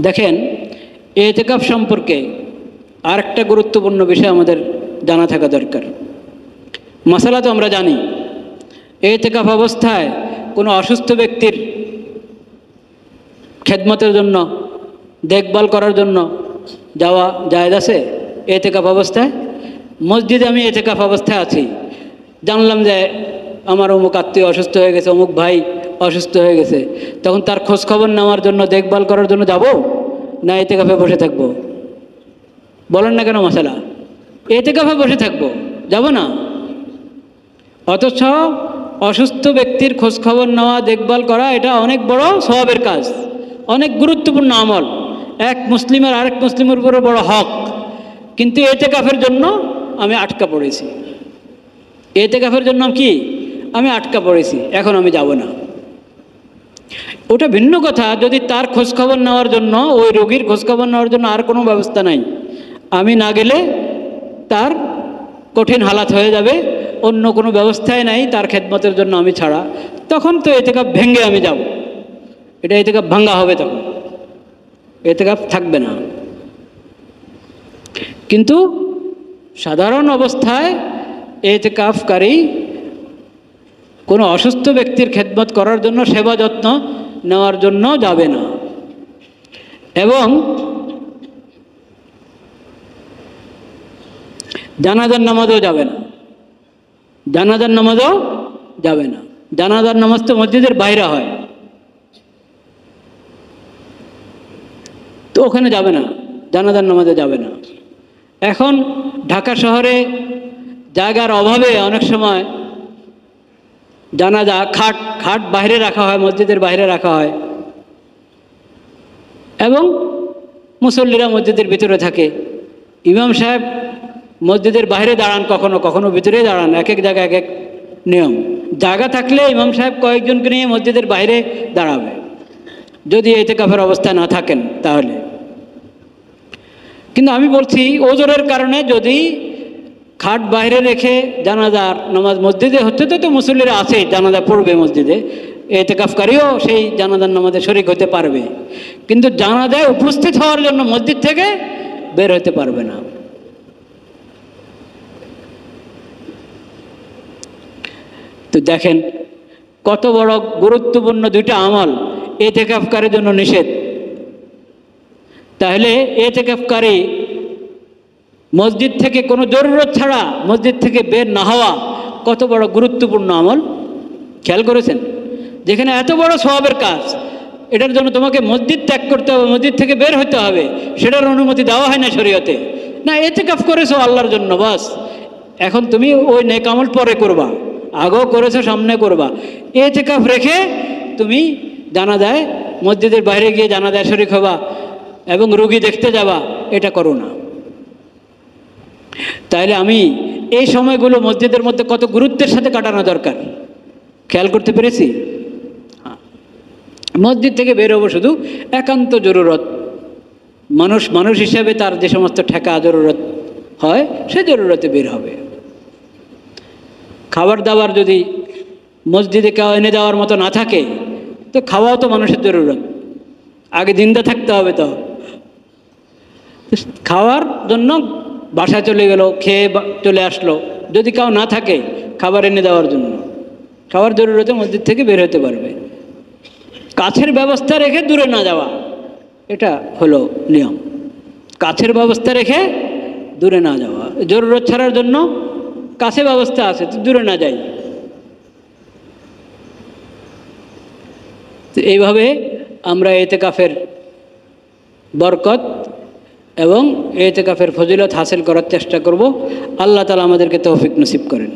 দেখেন, ইতিকাফ সম্পর্কে আরেকটা গুরুত্বপূর্ণ বিষয় আমাদের জানা থাকা দরকার। মাসালা তো আমরা জানি, ইতিকাফ অবস্থায় কোনো অসুস্থ ব্যক্তির খেদমতের জন্য, দেখভাল করার জন্য যাওয়া জায়েজ আছে ইতিকাফ অবস্থায়? মসজিদে আমি ইতিকাফ অবস্থায় আছি, জানলাম যে আমার অমুক আত্মীয় অসুস্থ হয়ে গেছে, অমুক ভাই অসুস্থ হয়ে গেছে, তখন তার খোঁজখবর নেওয়ার জন্য, দেখভাল করার জন্য যাব না ইতিকাফে বসে থাকবো? বলেন না কেন মাসালা? ইতিকাফে বসে থাকবো, যাব না। অথচ অসুস্থ ব্যক্তির খোঁজখবর নেওয়া, দেখভাল করা এটা অনেক বড় সওয়াবের কাজ, অনেক গুরুত্বপূর্ণ আমল, এক মুসলিমের আরেক মুসলিমের উপরে বড় হক। কিন্তু ইতিকাফের জন্য আমি আটকা পড়েছি, ইতিকাফের জন্য কি আমি আটকা পড়েছি, এখন আমি যাব না। ওটা ভিন্ন কথা যদি তার খোঁজখবর নেওয়ার জন্য, ওই রোগীর খোঁজখবর নেওয়ার জন্য আর কোনো ব্যবস্থা নাই, আমি না গেলে তার কঠিন হালাত হয়ে যাবে, অন্য কোনো ব্যবস্থাই নাই তার খেদমতের জন্য আমি ছাড়া, তখন তো ইতিকাফ ভেঙে আমি যাব, এটা ইতিকাফ ভাঙ্গা হবে, তখন ইতিকাফ থাকবে না। কিন্তু সাধারণ অবস্থায় ইতিকাফকারী কোনো অসুস্থ ব্যক্তির খেদমত করার জন্য, সেবা যত্ন নেওয়ার জন্য যাবে না। এবং জানাজার নামাজও যাবে না, জানাজার নামাজও যাবে না। জানাজার নামাজ তো মসজিদের বাইরে হয়, তো ওখানে যাবে না, জানাজার নামাজে যাবে না। এখন ঢাকা শহরে জায়গার অভাবে অনেক সময় জানাজা খাট বাইরে রাখা হয়, মসজিদের বাইরে রাখা হয়, এবং মুসল্লিরা মসজিদের ভিতরে থাকে। ইমাম সাহেব মসজিদের বাইরে দাঁড়ান, কখনো কখনো ভিতরে দাঁড়ান, এক এক জায়গায় এক এক নিয়ম। জায়গা থাকলে ইমাম সাহেব কয়েকজনকে নিয়ে মসজিদের বাইরে দাঁড়াবে, যদি ইতিকাফের অবস্থায় না থাকেন তাহলে। কিন্তু আমি বলছি ওজোরের কারণে যদি খাট বাইরে রেখে জানাজার নামাজ মসজিদে হচ্ছে, তো মুসল্লিরা আছে, জানাজা পড়বে মসজিদে, ইতিকাফকারীও সেই জানাজার নামাজে শরীক হতে পারবে, কিন্তু জানাজায় উপস্থিত হওয়ার জন্য মসজিদ থেকে বের হতে পারবে না। তো দেখেন কত বড় গুরুত্বপূর্ণ দুইটা আমল ইতিকাফকারীর জন্য নিষেধ। তাহলে ইতিকাফকারী মসজিদ থেকে কোনো জরুরত ছাড়া মসজিদ থেকে বের না হওয়া কত বড় গুরুত্বপূর্ণ আমল, খেয়াল করেছেন? যেখানে এত বড় সওয়াবের কাজ, এটার জন্য তোমাকে মসজিদ ত্যাগ করতে হবে, মসজিদ থেকে বের হতে হবে, সেটার অনুমতি দেওয়া হয় না শরীয়তে। না, ইতিকাফ করেছো আল্লাহর জন্য, বাস এখন তুমি ওই নেক আমল পরে করবা, আগেও করেছো সামনে করবা। ইতিকাফ রেখে তুমি জানাজায় মসজিদের বাইরে গিয়ে জানাজায় শরীক হবা এবং রোগী দেখতে যাবা, এটা করো না। তাইলে আমি এই সময়গুলো মসজিদের মধ্যে কত গুরুত্বের সাথে কাটানো দরকার, খেয়াল করতে পেরেছি? মসজিদ থেকে বের হবো শুধু একান্ত জরুরত, মানুষ হিসাবে তার যে সমস্ত ঠেকা জরুরত হয় সে জরুরতে বের হবে। খাবার দাবার যদি মসজিদে কেউ এনে দেওয়ার মতো না থাকে, তো খাওয়াও তো মানুষের জরুরত, আগে জিন্দা থাকতে হবে। তো খাওয়ার জন্য বাসায় চলে গেল, খেয়ে চলে আসলো, যদি কেউ না থাকে খাবার এনে দেওয়ার জন্য, খাওয়ার জরুরতে মসজিদ থেকে বের হতে পারবে। কাছের ব্যবস্থা রেখে দূরে না যাওয়া, এটা হলো নিয়ম। কাছের ব্যবস্থা রেখে দূরে না যাওয়া, জরুরত ছাড়ার জন্য কাছে ব্যবস্থা আছে, তো দূরে না যাই। তো এইভাবে আমরা ইতিকাফের বরকত এবং ইতিকাফের ফজিলত হাসিল করার চেষ্টা করব। আল্লাহ তাআলা আমাদেরকে তৌফিক নসিব করেন।